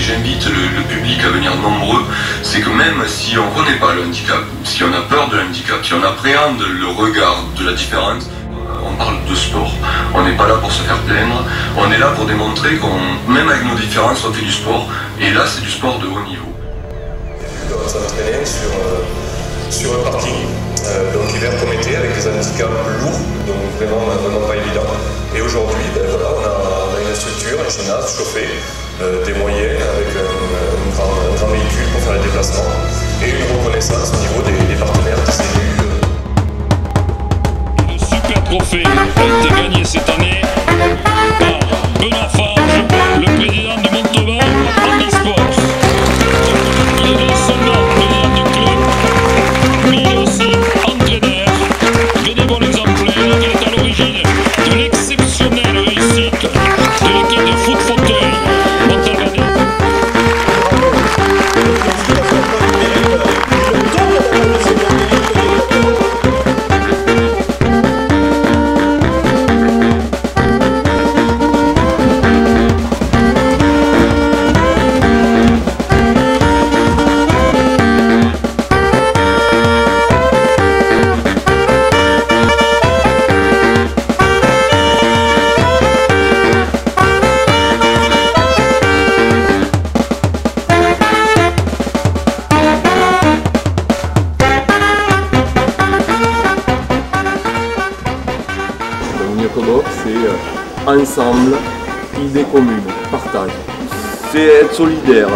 j'invite le public à venir nombreux, c'est que même si on ne reconnaît pas le handicap, si on a peur de l'handicap, si on appréhende le regard de la différence, on parle de sport. On n'est pas là pour se faire plaindre, on est là pour démontrer qu'on, même avec nos différences, on fait du sport. Et là, c'est du sport de haut niveau. On s'entraînait sur un parking, donc hiver Prométhée, avec des handicaps lourds, donc vraiment pas évident. Et aujourd'hui, voilà, on a une structure, un gymnase chauffé, des moyens avec un grand véhicule pour faire les déplacements et une reconnaissance au niveau des partenaires, des élus. Le super trophée a été gagné cette année par Benoît Farge, le président de Montauban Handisport. Il est non seulement président du club, mais il est aussi entraîneur, bénévole exemplaire, qui est à l'origine de l'exceptionnelle réussite de l'équipe de foot fauteuil Montalbanais. C'est ensemble, idée commune, partage. C'est être solidaire,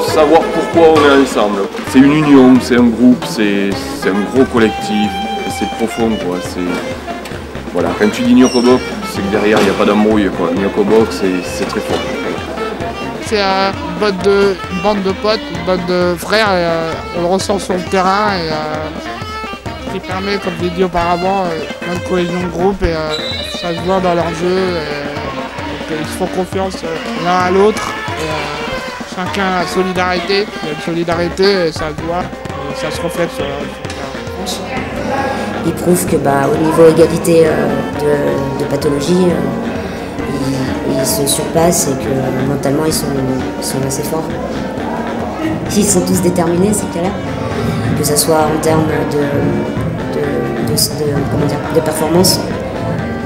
savoir pourquoi on est ensemble. C'est une union, c'est un groupe, c'est un gros collectif, c'est profond quoi. Voilà, quand tu dis Nyokobok, c'est que derrière il n'y a pas d'embrouille quoi. Nyokobok c'est très fort. C'est une bande de potes, une bande de frères, et on le ressent sur le terrain. Qui permet, comme j'ai dit auparavant, une cohésion de groupe et ça se voit dans leur jeu. Donc, ils se font confiance l'un à l'autre. Chacun a solidarité. Il y a une solidarité et ça se voit. Et ça se reflète sur leur jeu. Ils prouvent que au niveau égalité de pathologie, ils se surpassent et que mentalement ils sont assez forts. Ils sont tous déterminés ces cas-là. Que ce soit en termes de performance,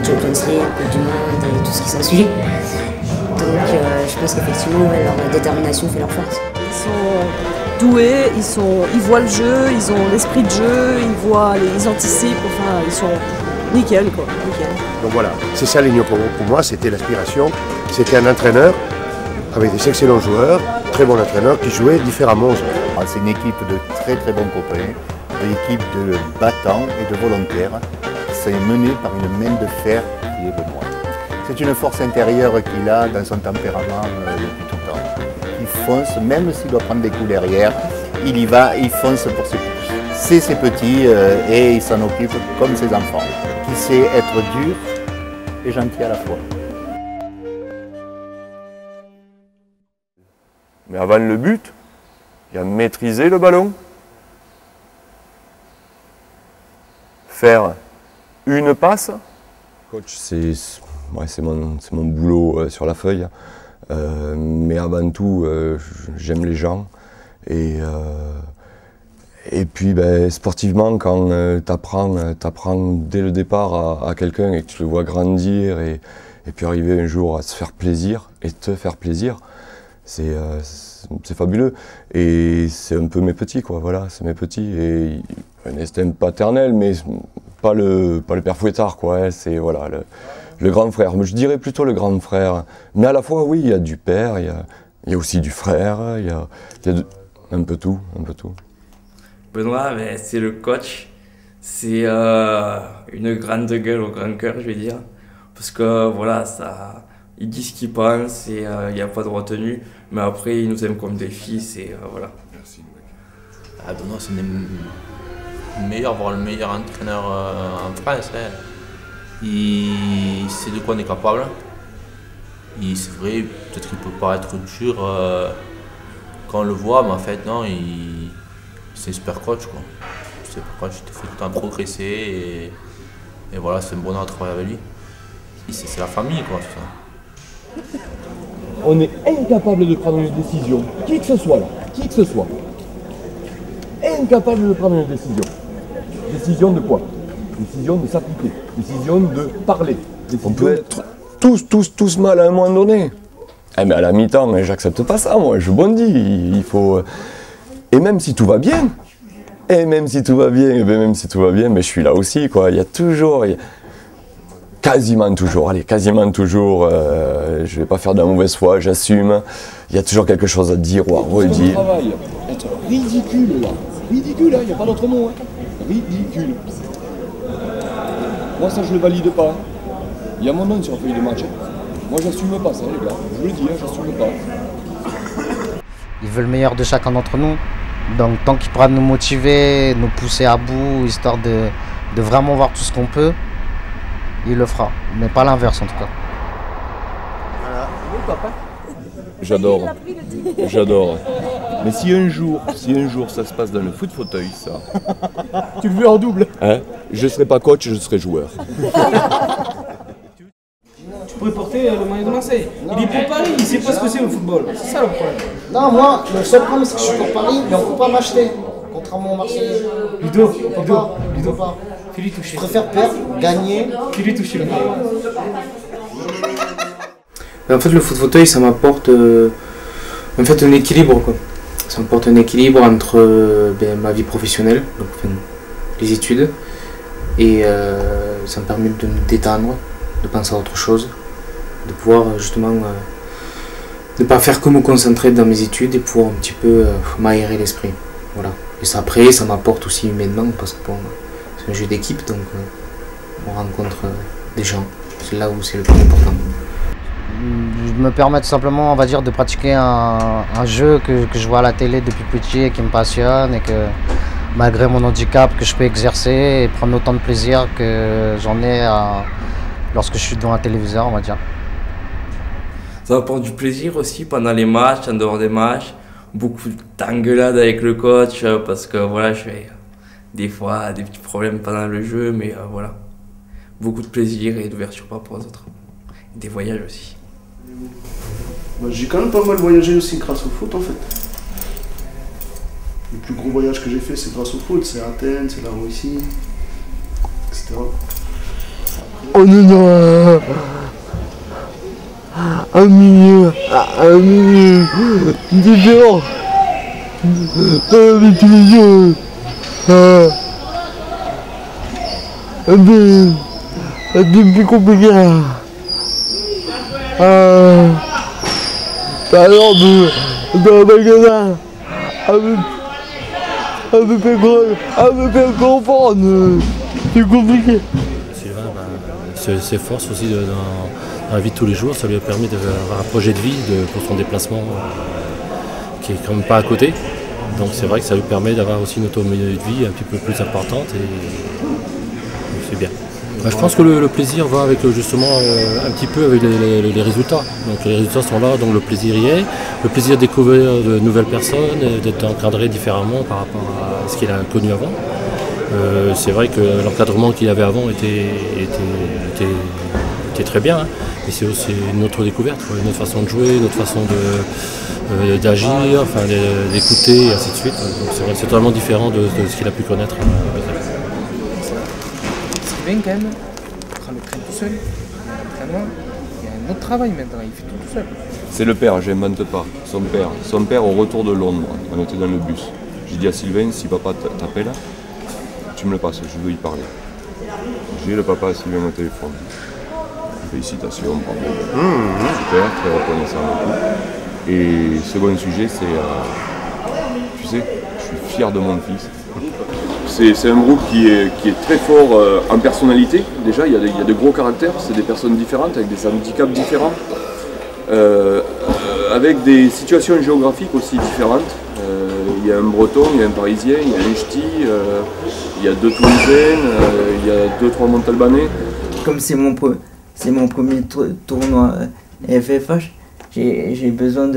Champions League, Coupe du Monde et tout ce qui s'ensuit. Donc je pense qu'effectivement leur détermination fait leur force. Ils sont doués, ils voient le jeu, ils ont l'esprit de jeu, ils anticipent, enfin ils sont nickel quoi. Nickel. Donc voilà, c'est ça les Nyokobok pour moi, c'était l'aspiration. C'était un entraîneur avec des excellents joueurs, très bons entraîneurs qui jouaient différemment. C'est une équipe de très très bons copains, une équipe de battants et de volontaires. C'est mené par une main de fer qui est Benoît. C'est une force intérieure qu'il a dans son tempérament depuis tout le temps. Il fonce, même s'il doit prendre des coups derrière, il y va, il fonce pour ses petits. C'est ses petits et il s'en occupe comme ses enfants. Il sait être dur et gentil à la fois. Mais avant le but, il y a maîtriser le ballon, faire une passe. Coach, c'est mon boulot sur la feuille, mais avant tout, j'aime les gens. Et puis sportivement, quand tu apprends dès le départ à quelqu'un et que tu le vois grandir et puis arriver un jour à se faire plaisir et te faire plaisir, c'est fabuleux. Et c'est un peu mes petits, quoi, voilà, c'est mes petits. Et un instinct paternel, mais pas le père fouettard, quoi, hein, c'est voilà, le grand frère. Je dirais plutôt le grand frère. Mais à la fois, oui, il y a du père, il y a aussi du frère, il y a un peu tout, un peu tout. Benoît, c'est le coach. C'est une grande gueule au grand cœur, je vais dire. Parce que voilà, il dit ce qu'il pense et il n'y a pas de retenue. Mais après, il nous aime comme des fils et voilà. Merci, mec. Benoît, c'est le meilleur, voire le meilleur entraîneur en France. Hein. Il sait de quoi on est capable. C'est vrai, peut-être qu'il peut paraître dur quand on le voit, mais en fait, non, c'est un super coach, quoi. C'est un coach qui te fait tout le temps progresser et voilà, c'est un bonheur de travailler avec lui. C'est la famille, quoi, tout ça. on est incapable de prendre une décision, qui que ce soit là, qui que ce soit. Incapable de prendre une décision. Décision de quoi? Décision de s'appliquer, décision de parler. On peut être tous mal à un moment donné. Eh mais à la mi-temps, j'accepte pas ça, moi, je bondis, il faut... Et même si tout va bien, mais je suis là aussi, quoi. Il y a toujours... Quasiment toujours, je vais pas faire de la mauvaise foi, j'assume. Il y a toujours quelque chose à dire ou à redire. Travail, être ridicule là, ridicule, il n'y a pas d'autre mot, hein. Ridicule. Moi ça je le valide pas. Il y a mon nom sur la feuille de match. Moi j'assume pas ça les gars, je le dis, j'assume pas. Il veut le meilleur de chacun d'entre nous. Donc tant qu'il pourra nous motiver, nous pousser à bout, histoire de vraiment voir tout ce qu'on peut, il le fera. Mais pas l'inverse en tout cas. J'adore. Mais si un jour ça se passe dans le foot fauteuil, ça. Tu le veux en double? Hein? Je serai pas coach, je serai joueur. Tu pourrais porter le maillot de Marseille. Il est pour Paris, il sait pas ce que c'est le football. C'est ça le problème. Non, moi, le seul problème c'est que je suis pour Paris, mais on peut pas m'acheter. Contrairement au Marseillais. Ludo, fais-lui toucher. Je préfère perdre, gagner. Fais-lui toucher le maillot. En fait, le foot fauteuil, ça m'apporte en fait un équilibre, quoi. Ça m'apporte un équilibre entre ma vie professionnelle, donc les études, et ça me permet de me détendre, de penser à autre chose, de pouvoir justement ne pas faire que me concentrer dans mes études et pouvoir un petit peu m'aérer l'esprit. Voilà. Et ça, après, ça m'apporte aussi humainement parce que bon, c'est un jeu d'équipe, donc on rencontre des gens. C'est là où c'est le plus important. Je me permets tout simplement, on va dire, de pratiquer un jeu que je vois à la télé depuis petit et qui me passionne et que malgré mon handicap que je peux exercer et prendre autant de plaisir que j'en ai lorsque je suis devant un téléviseur, on va dire. Ça m'apporte du plaisir aussi pendant les matchs, en dehors des matchs. Beaucoup d'engueulades avec le coach parce que voilà, je fais des fois des petits problèmes pendant le jeu, mais voilà. Beaucoup de plaisir et d'ouverture par rapport aux autres. Et des voyages aussi. J'ai quand même pas mal voyagé aussi grâce au foot en fait. Le plus gros voyage que j'ai fait c'est grâce au foot, c'est Athènes, c'est la Russie, etc. On est dans un milieu différent de tous les jours. Un peu plus compliqué. Par exemple, dans le magasin, un peu plus comprendre, c'est compliqué. Sylvain s'efforce aussi dans la vie de tous les jours, ça lui a permis d'avoir un projet de vie pour son déplacement qui est quand même pas à côté. Donc c'est vrai que ça lui permet d'avoir aussi une autonomie de vie un petit peu plus importante et c'est bien. Je pense que le plaisir va avec justement un petit peu avec les résultats. Donc les résultats sont là, donc le plaisir y est. Le plaisir de découvrir de nouvelles personnes, d'être encadré différemment par rapport à ce qu'il a connu avant. C'est vrai que l'encadrement qu'il avait avant était très bien, hein. Mais c'est aussi une autre découverte, une autre façon de jouer, une autre façon d'agir, enfin, d'écouter et ainsi de suite. Donc c'est vrai que c'est totalement différent de ce qu'il a pu connaître. Sylvain quand même, il prend le train tout seul, il y a un autre travail maintenant, il fait tout seul. C'est le père, j'invente pas. Son père au retour de Londres, on était dans le bus. J'ai dit à Sylvain, si papa t'appelle, tu me le passes, je veux y parler. J'ai le papa à Sylvain au téléphone. Félicitations, bravo. Super, très reconnaissant. Et second sujet, c'est, tu sais, je suis fier de mon fils. C'est un groupe qui est très fort en personnalité. Déjà, il y a de gros caractères, c'est des personnes différentes, avec des handicaps différents, avec des situations géographiques aussi différentes. Il y a un Breton, il y a un Parisien, il y a un Ch'ti, il y a deux Toulousaines, il y a 2-3 Montalbanais. Comme c'est mon premier tournoi FFH, j'ai besoin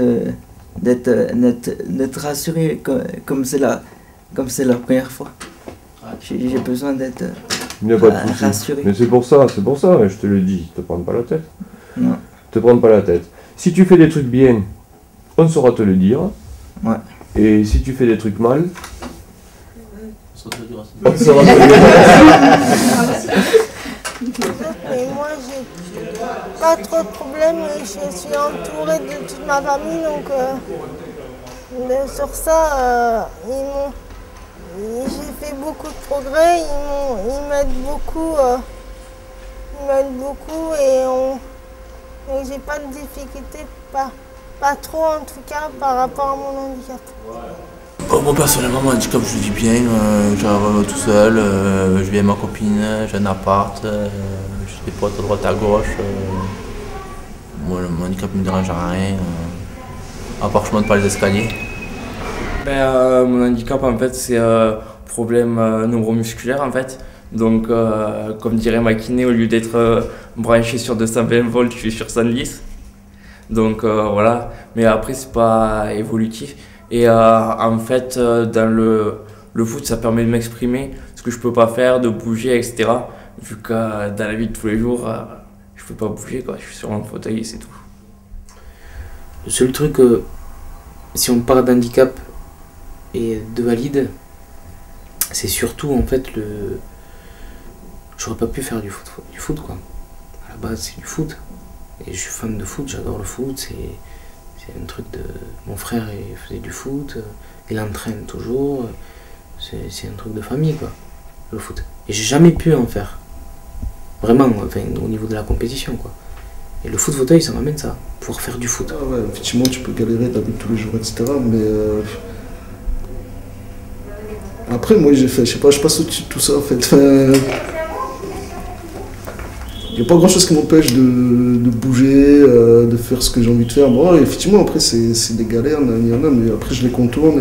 d'être rassuré comme c'est la première fois. J'ai besoin d'être rassuré. Mais c'est pour ça, je te le dis, te prends pas la tête. Non. Te prends pas la tête. Si tu fais des trucs bien, on saura te le dire. Ouais. Et si tu fais des trucs mal, Ça te dira. on saura te le dire. Et moi, j'ai pas trop de problèmes. Je suis entourée de toute ma famille, donc sur ça, j'ai fait beaucoup de progrès. Ils m'aident beaucoup. Et j'ai pas de difficultés, pas trop en tout cas par rapport à mon handicap. Moi personnellement, mon handicap, je le vis bien, genre tout seul, je vis avec ma copine, j'ai un appart, j'ai des potes à droite à gauche. Moi, mon handicap ne me dérange à rien, à part que je monte pas les escaliers. Mon handicap en fait c'est problème neuromusculaire en fait. Donc comme dirait ma kiné, au lieu d'être branché sur 220 volts, je suis sur 110. Donc voilà, mais après c'est pas évolutif. Et en fait dans le foot ça permet de m'exprimer, ce que je peux pas faire, de bouger, etc. Vu que dans la vie de tous les jours, je peux pas bouger quoi, je suis sur un fauteuil et c'est tout. Le seul truc, si on parle d'handicap et de valide, c'est surtout en fait j'aurais pas pu faire du foot quoi. À la base c'est du foot. Et je suis fan de foot, j'adore le foot, c'est un truc de... Mon frère il faisait du foot, il entraîne toujours, c'est un truc de famille quoi, le foot. Et j'ai jamais pu en faire. Vraiment, enfin, au niveau de la compétition quoi. Et le foot fauteuil ça m'amène ça, pouvoir faire du foot. Ah ouais, effectivement tu peux galérer ta vie de tous les jours, etc. Mais après moi j'ai fait, je passe au-dessus de tout ça en fait. Il n'y a pas grand chose qui m'empêche de bouger, de faire ce que j'ai envie de faire. Bon, effectivement, après, c'est des galères, il y en a, mais après, je les contourne.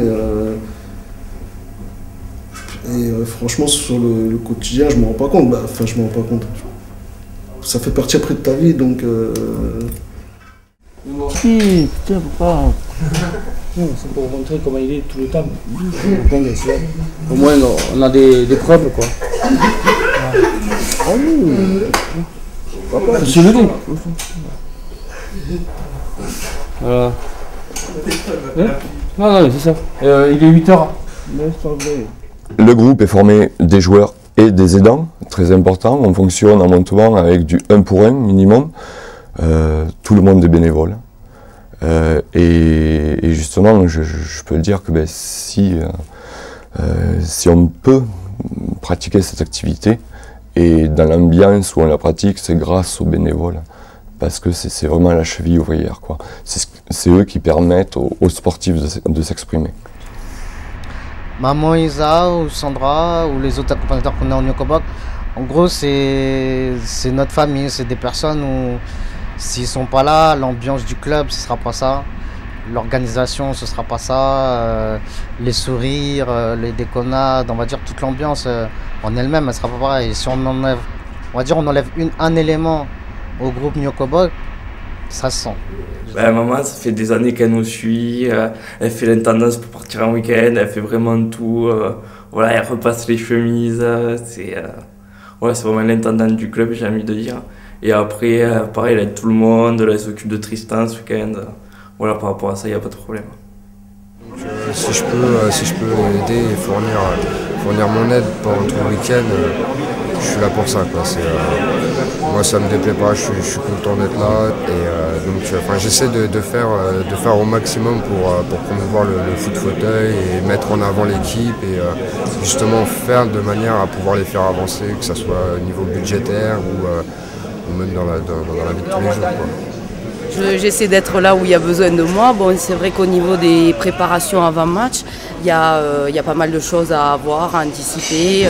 Et franchement, sur le quotidien, je ne me rends pas compte. Enfin, je me rends pas compte. Ça fait partie après de ta vie, donc... Si, putain, papa. C'est pour montrer comment il est tout le temps. Au moins, on a des preuves, quoi. Ah oui. C'est le dos. Voilà. Non, c'est ça. Il est 8h. Le groupe est formé des joueurs et des aidants, très important. On fonctionne en Montauban avec du 1 pour 1 minimum. Tout le monde est bénévole. Et justement, je peux dire que si on peut pratiquer cette activité, et dans l'ambiance où on la pratique, c'est grâce aux bénévoles. Parce que c'est vraiment la cheville ouvrière, quoi. C'est eux qui permettent aux sportifs de s'exprimer. Maman Isa ou Sandra ou les autres accompagnateurs qu'on a en Nyokobok, en gros c'est notre famille, c'est des personnes où s'ils sont pas là, l'ambiance du club ce sera pas ça, l'organisation ce sera pas ça, les sourires, les déconnades, on va dire toute l'ambiance en elle-même elle sera pas pareille. Si on enlève, on enlève un élément au groupe Nyokobok, ça se sent. Maman, ça fait des années qu'elle nous suit, elle fait l'intendance pour partir en week-end, elle fait vraiment tout, voilà, elle repasse les chemises, c'est vraiment l'intendante du club, j'ai envie de dire. Et après, pareil, elle aide tout le monde, elle s'occupe de Tristan ce week-end, voilà, par rapport à ça, il n'y a pas de problème. Si je peux aider et fournir mon aide pendant tout le week-end, je suis là pour ça, quoi. Moi ça me déplaît pas, je suis content d'être là et donc j'essaie de faire au maximum pour promouvoir le foot fauteuil et mettre en avant l'équipe et justement faire de manière à pouvoir les faire avancer, que ce soit au niveau budgétaire ou même dans la vie de tous les jours, quoi. J'essaie d'être là où il y a besoin de moi. Bon, c'est vrai qu'au niveau des préparations avant match, il y a pas mal de choses à avoir, à anticiper,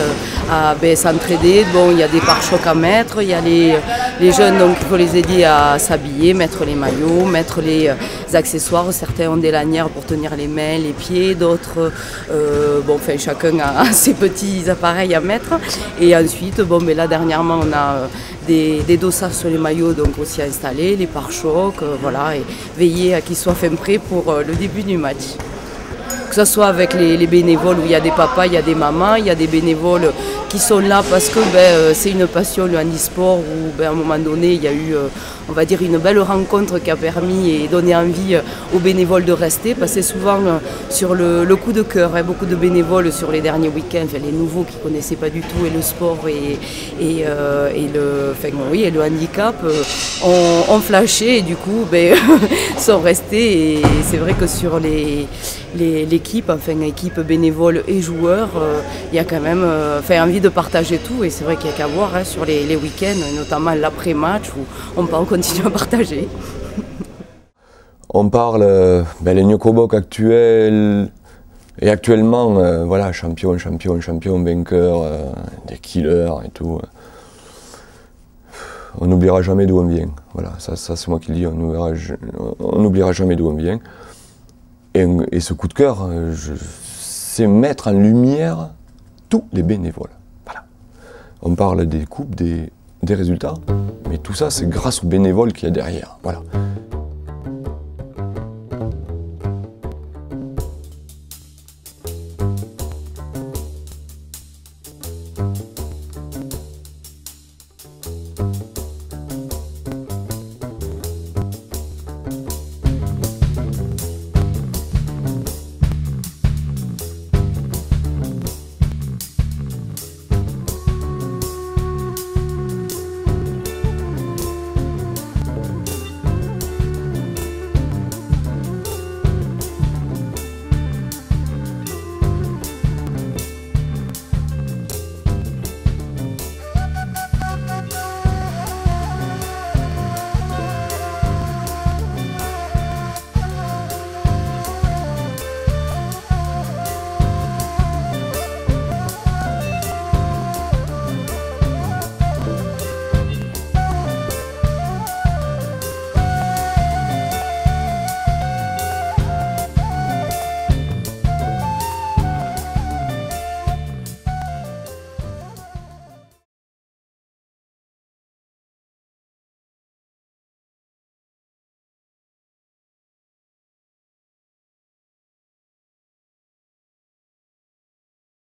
à s'entraider. Bon, il y a des pare-chocs à mettre, il y a les jeunes, donc il faut les aider à s'habiller, mettre les maillots, mettre les accessoires. Certains ont des lanières pour tenir les mains, les pieds, d'autres, chacun a ses petits appareils à mettre. Et ensuite, là dernièrement, on a des dossages sur les maillots donc aussi installés, les pare-chocs, voilà, et veiller à qu'ils soient fin prêts pour le début du match. Que ce soit avec les bénévoles où il y a des papas, il y a des mamans, il y a des bénévoles qui sont là parce que c'est une passion, le handisport, où à un moment donné, il y a eu, on va dire, une belle rencontre qui a permis et donné envie aux bénévoles de rester, parce que c'est souvent sur le coup de cœur, beaucoup de bénévoles sur les derniers week-ends, les nouveaux qui ne connaissaient pas du tout et le sport et le handicap ont flashé et du coup sont restés. Et c'est vrai que sur l'équipe, équipe bénévole et joueurs, il y a quand même envie de partager tout, et c'est vrai qu'il n'y a qu'à voir sur les week-ends, notamment l'après-match où on peut continuer à partager. On parle les Nyokobok actuels et actuellement, voilà, champion, vainqueur, des killers et tout. On n'oubliera jamais d'où on vient. Voilà, ça c'est moi qui le dis, on n'oubliera jamais d'où on vient. Et ce coup de cœur, c'est mettre en lumière tous les bénévoles. Voilà. On parle des coupes, des résultats, mais tout ça c'est grâce aux bénévoles qu'il y a derrière. Voilà.